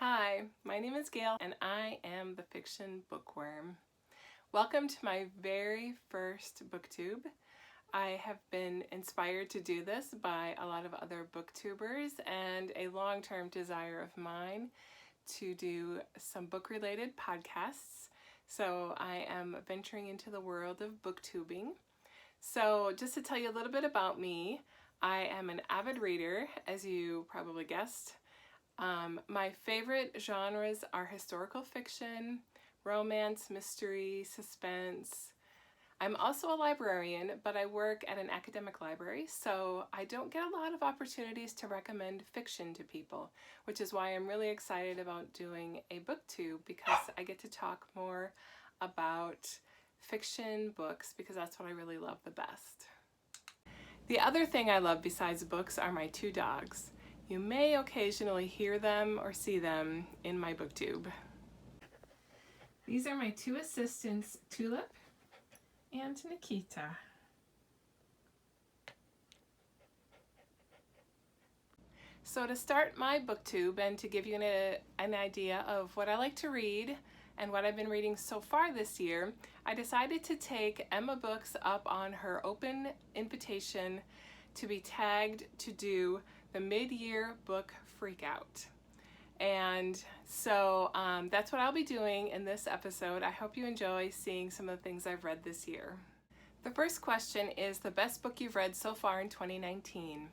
Hi, my name is Gail and I am the Fiction Bookworm. Welcome to my very first booktube. I have been inspired to do this by a lot of other booktubers and a long-term desire of mine to do some book-related podcasts. So I am venturing into the world of booktubing. So just to tell you a little bit about me, I am an avid reader, as you probably guessed. My favorite genres are historical fiction, romance, mystery, suspense. I'm also a librarian, but I work at an academic library, so I don't get a lot of opportunities to recommend fiction to people, which is why I'm really excited about doing a booktube, because I get to talk more about fiction books because that's what I really love the best. The other thing I love besides books are my two dogs. You may occasionally hear them or see them in my booktube. These are my two assistants, Tulip and Nikita. So to start my booktube and to give you an idea of what I like to read and what I've been reading so far this year, I decided to take Emma Books up on her open invitation to be tagged to do the mid-year book freakout. And so that's what I'll be doing in this episode. I hope you enjoy seeing some of the things I've read this year. The first question is the best book you've read so far in 2019.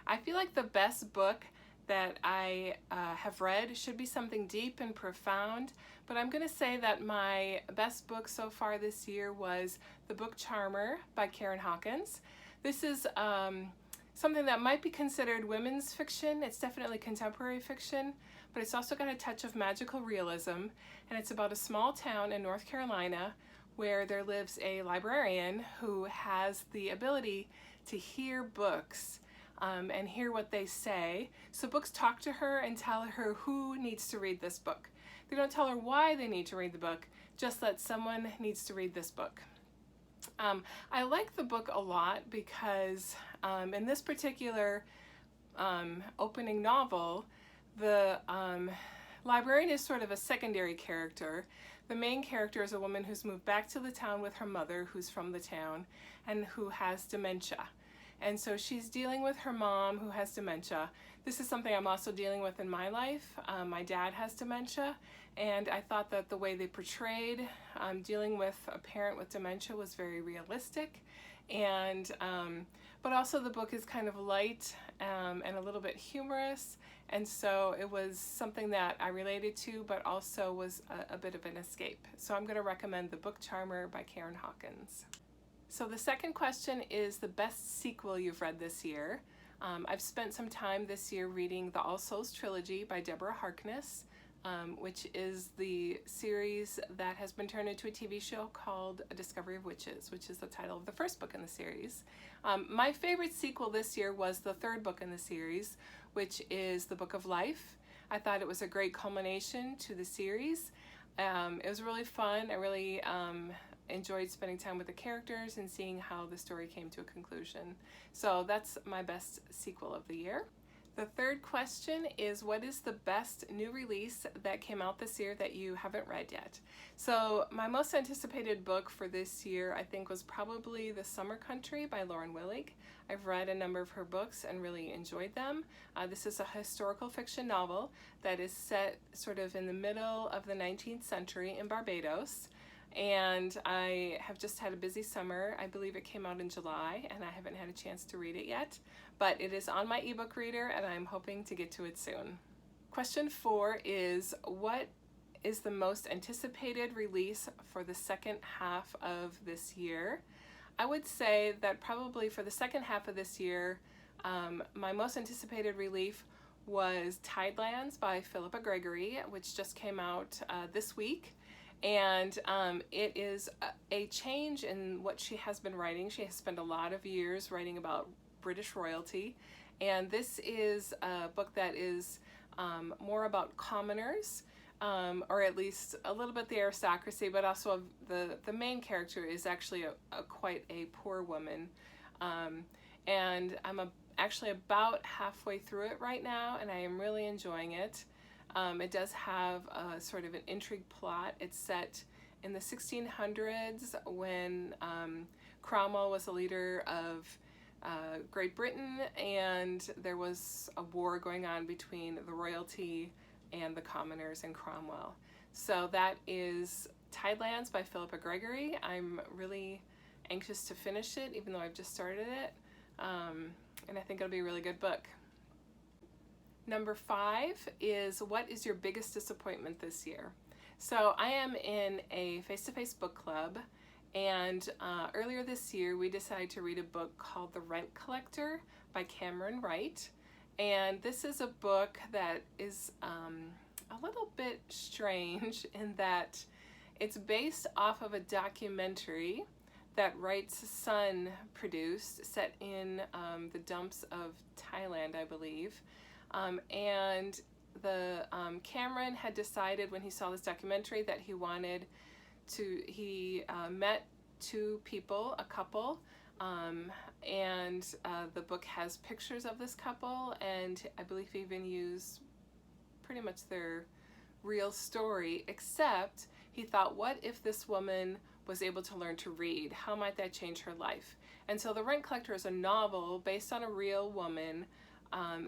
I feel like the best book that I have read should be something deep and profound, but I'm going to say that my best book so far this year was The Book Charmer by Karen Hawkins. This is something that might be considered women's fiction. It's definitely contemporary fiction, but it's also got a touch of magical realism, and it's about a small town in North Carolina where there lives a librarian who has the ability to hear books and hear what they say. So books talk to her and tell her who needs to read this book. They don't tell her why they need to read the book, just that someone needs to read this book. I like the book a lot because in this particular opening novel, the librarian is sort of a secondary character. The main character is a woman who's moved back to the town with her mother, who's from the town, and who has dementia. And so she's dealing with her mom who has dementia. This is something I'm also dealing with in my life. My dad has dementia, and I thought that the way they portrayed dealing with a parent with dementia was very realistic. And but also the book is kind of light and a little bit humorous, and so it was something that I related to, but also was a bit of an escape. So I'm going to recommend The Book Charmer by Karen Hawkins. So the second question is the best sequel you've read this year. I've spent some time this year reading the All Souls trilogy by Deborah Harkness, which is the series that has been turned into a TV show called A Discovery of Witches, which is the title of the first book in the series. My favorite sequel this year was the third book in the series, which is The Book of Life. I thought it was a great culmination to the series. It was really fun. I really enjoyed spending time with the characters and seeing how the story came to a conclusion. So that's my best sequel of the year. The third question is, what is the best new release that came out this year that you haven't read yet? So my most anticipated book for this year, I think, was probably The Summer Country by Lauren Willig. I've read a number of her books and really enjoyed them. This is a historical fiction novel that is set sort of in the middle of the 19th century in Barbados. And I have just had a busy summer. I believe it came out in July, and I haven't had a chance to read it yet, but it is on my ebook reader and I'm hoping to get to it soon. Question 4 is, what is the most anticipated release for the second half of this year? I would say that probably for the second half of this year, my most anticipated release was Tidelands by Philippa Gregory, which just came out this week. And it is a change in what she has been writing. She has spent a lot of years writing about British royalty, and this is a book that is more about commoners, or at least a little bit the aristocracy, but also the main character is actually quite a poor woman. And I'm actually about halfway through it right now, and I am really enjoying it. It does have a sort of an intrigue plot. It's set in the 1600s when Cromwell was the leader of Great Britain, and there was a war going on between the royalty and the commoners and Cromwell. So that is Tidelands by Philippa Gregory. I'm really anxious to finish it, even though I've just started it, and I think it'll be a really good book. Number 5 is, what is your biggest disappointment this year? So I am in a face-to-face book club, and earlier this year we decided to read a book called The Rent Collector by Cameron Wright. And this is a book that is a little bit strange in that it's based off of a documentary that Wright's son produced, set in the dumps of Thailand, I believe. And the Cameron had decided when he saw this documentary that he wanted to, he met two people, a couple, and the book has pictures of this couple, and I believe he even used pretty much their real story, except he thought, what if this woman was able to learn to read? How might that change her life? And so The Rent Collector is a novel based on a real woman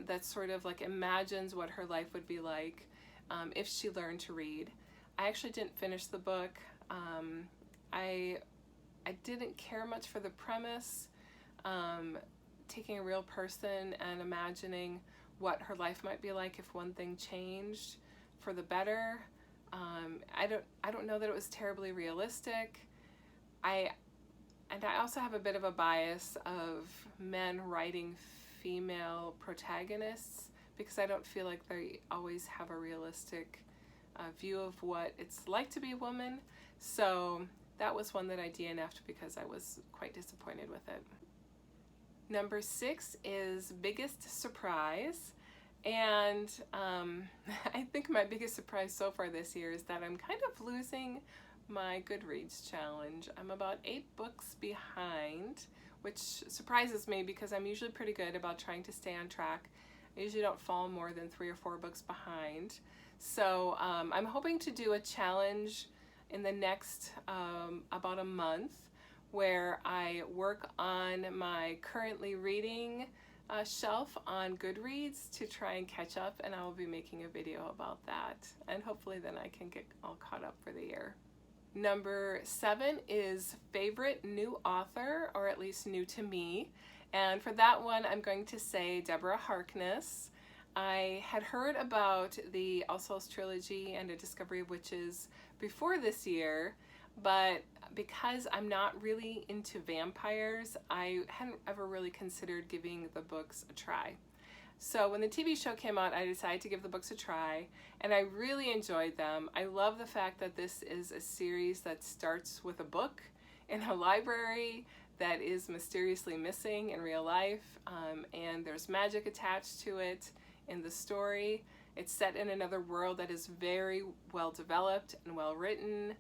that sort of like imagines what her life would be like if she learned to read. I actually didn't finish the book. I didn't care much for the premise, taking a real person and imagining what her life might be like if one thing changed for the better. I don't know that it was terribly realistic. I also have a bit of a bias of men writing female protagonists because I don't feel like they always have a realistic view of what it's like to be a woman. So that was one that I DNF'd because I was quite disappointed with it. Number 6 is Biggest Surprise. And I think my biggest surprise so far this year is that I'm kind of losing my Goodreads challenge. I'm about 8 books behind, which surprises me because I'm usually pretty good about trying to stay on track. I usually don't fall more than 3 or 4 books behind. So I'm hoping to do a challenge in the next about a month where I work on my currently reading shelf on Goodreads to try and catch up, and I will be making a video about that, and hopefully then I can get all caught up for the year. Number 7 is favorite new author, or at least new to me, and for that one I'm going to say Deborah Harkness. I had heard about the All Souls trilogy and A Discovery of Witches before this year, but because I'm not really into vampires, I hadn't ever really considered giving the books a try. So when the TV show came out, I decided to give the books a try, and I really enjoyed them. I love the fact that this is a series that starts with a book in a library that is mysteriously missing in real life, and there's magic attached to it in the story. It's set in another world that is very well developed and well written.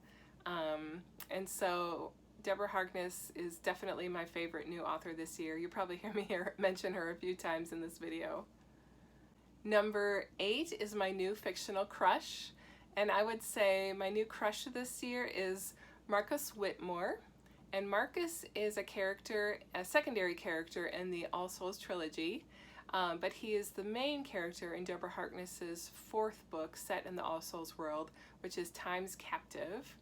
And so Deborah Harkness is definitely my favorite new author this year. You probably hear me mention her a few times in this video. Number 8 is my new fictional crush. And I would say my new crush this year is Marcus Whitmore. And Marcus is a character, a secondary character in the All Souls trilogy. But he is the main character in Deborah Harkness's 4th book set in the All Souls world, which is Time's Captive.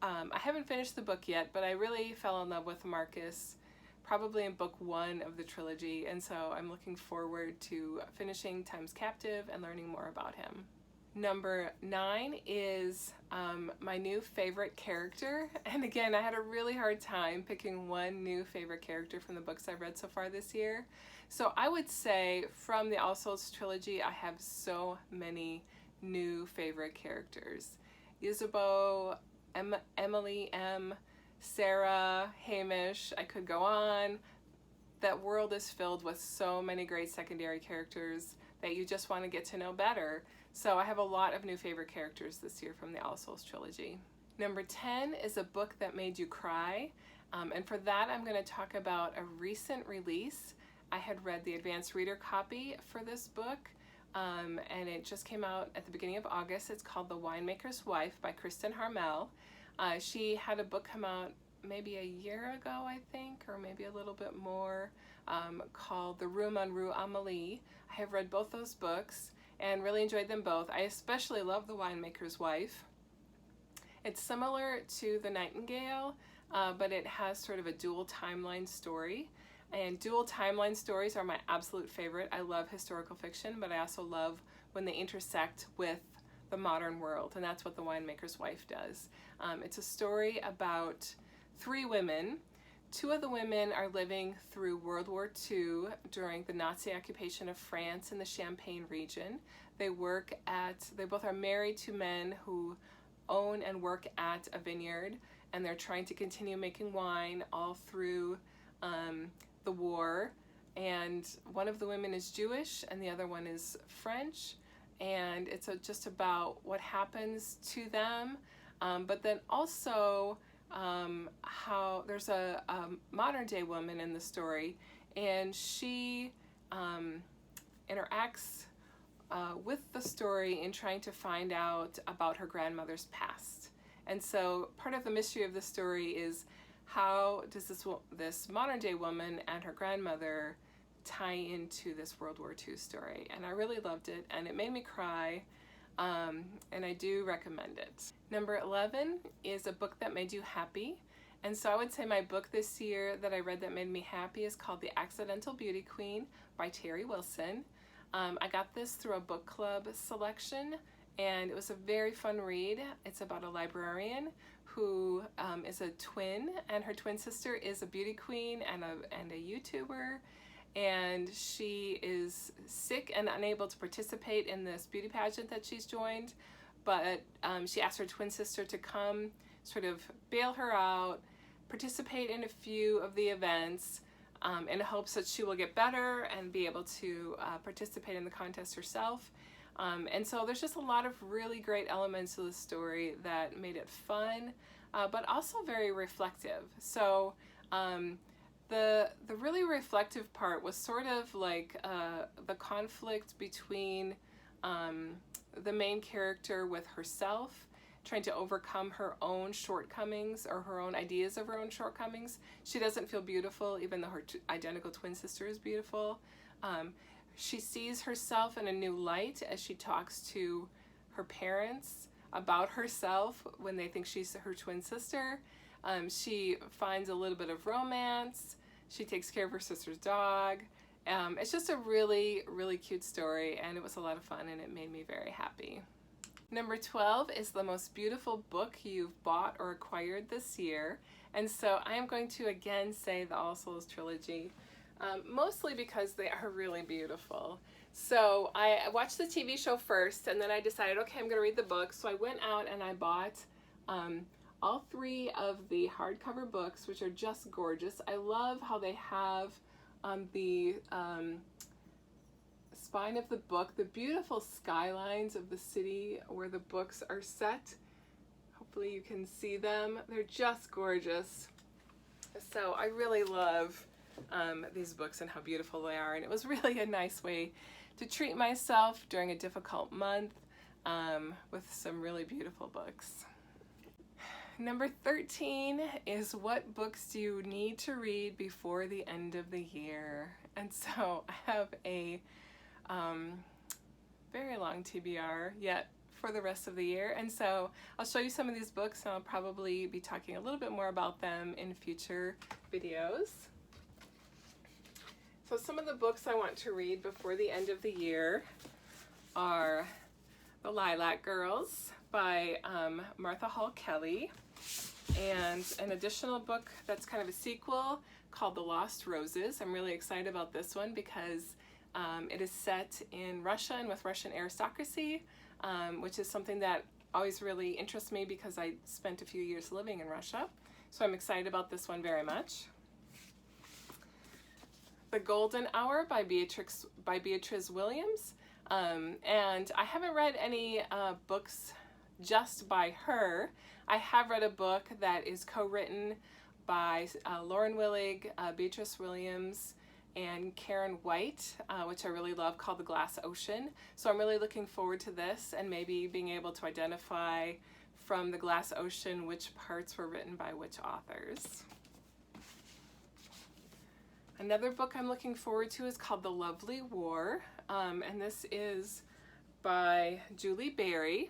I haven't finished the book yet, but I really fell in love with Marcus probably in book 1 of the trilogy, and so I'm looking forward to finishing Time's Captive and learning more about him. Number 9 is my new favorite character, and again, I had a really hard time picking one new favorite character from the books I've read so far this year. So I would say from the All Souls trilogy, I have so many new favorite characters. Isabeau, Emily M., Sarah, Hamish, I could go on. That world is filled with so many great secondary characters that you just want to get to know better. So I have a lot of new favorite characters this year from the All Souls trilogy. Number 10 is a book that made you cry. And for that, I'm going to talk about a recent release. I had read the advanced reader copy for this book and it just came out at the beginning of August. It's called The Winemaker's Wife by Kristen Harmel. She had a book come out maybe a year ago, I think, or maybe a little bit more, called The Room on Rue Amélie. I have read both those books and really enjoyed them both. I especially love The Winemaker's Wife. It's similar to The Nightingale, but it has sort of a dual timeline story. And dual timeline stories are my absolute favorite. I love historical fiction, but I also love when they intersect with the modern world, and that's what The Winemaker's Wife does. It's a story about three women. Two of the women are living through World War II during the Nazi occupation of France in the Champagne region. They both are married to men who own and work at a vineyard, and they're trying to continue making wine all through the war. And one of the women is Jewish and the other one is French, and it's just about what happens to them, but then also how there's a modern day woman in the story, and she interacts with the story in trying to find out about her grandmother's past. And so part of the mystery of the story is, how does this modern day woman and her grandmother tie into this World War II story? And I really loved it, and it made me cry, and I do recommend it. Number 11 is a book that made you happy. And so I would say my book this year that I read that made me happy is called The Accidental Beauty Queen by Terry Wilson. I got this through a book club selection, and it was a very fun read. It's about a librarian who is a twin, and her twin sister is a beauty queen and a YouTuber, and she is sick and unable to participate in this beauty pageant that she's joined, but she asked her twin sister to come sort of bail her out, participate in a few of the events, in hopes that she will get better and be able to participate in the contest herself. And so there's just a lot of really great elements to the story that made it fun, but also very reflective. So the really reflective part was sort of like the conflict between the main character with herself, trying to overcome her own shortcomings or her own ideas of her own shortcomings. She doesn't feel beautiful even though her identical twin sister is beautiful. She sees herself in a new light as she talks to her parents about herself when they think she's her twin sister. She finds a little bit of romance. She takes care of her sister's dog. It's just a really, really cute story, and it was a lot of fun, and it made me very happy. Number 12 is the most beautiful book you've bought or acquired this year. And so I am going to again say the All Souls trilogy, mostly because they are really beautiful. So I watched the TV show first, and then I decided, okay, I'm going to read the book. So I went out and I bought all three of the hardcover books, which are just gorgeous. I love how they have on the spine of the book the beautiful skylines of the city where the books are set. Hopefully you can see them. They're just gorgeous. So I really love these books and how beautiful they are, and it was really a nice way to treat myself during a difficult month with some really beautiful books. Number 13 is, what books do you need to read before the end of the year? And so I have a very long TBR yet for the rest of the year, and so I'll show you some of these books, and I'll probably be talking a little bit more about them in future videos. So some of the books I want to read before the end of the year are The Lilac Girls by Martha Hall Kelly, and an additional book that's kind of a sequel called The Lost Roses. I'm really excited about this one because it is set in Russia and with Russian aristocracy, which is something that always really interests me because I spent a few years living in Russia. So I'm excited about this one very much. The Golden Hour by Beatrice Williams. And I haven't read any books just by her. I have read a book that is co-written by Lauren Willig, Beatrice Williams, and Karen White, which I really love, called The Glass Ocean. So I'm really looking forward to this and maybe being able to identify from The Glass Ocean which parts were written by which authors. Another book I'm looking forward to is called The Lovely War, and this is by Julie Berry,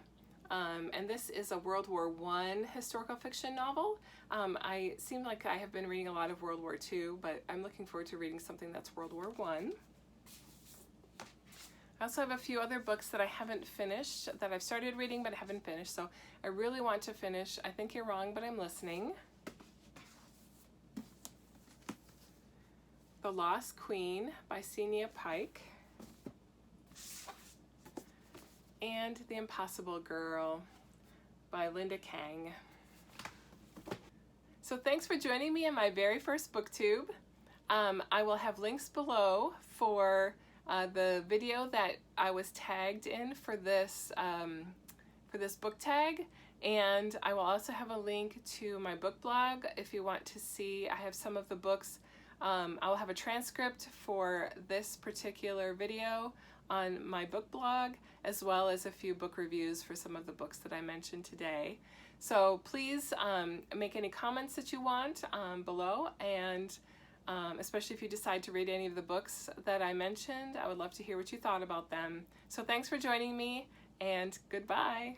and this is a World War I historical fiction novel. I seem like I have been reading a lot of World War II, but I'm looking forward to reading something that's World War I. I also have a few other books that I haven't finished, that I've started reading but haven't finished, so I really want to finish I Think You're Wrong, But I'm Listening. The Lost Queen by Senia Pike. And The Impossible Girl by Linda Kang. So thanks for joining me in my very first booktube. I will have links below for the video that I was tagged in for this book tag, and I will also have a link to my book blog if you want to see. I have some of the books. I will have a transcript for this particular video on my book blog, as well as a few book reviews for some of the books that I mentioned today. So please make any comments that you want below, and especially if you decide to read any of the books that I mentioned, I would love to hear what you thought about them. So thanks for joining me, and goodbye.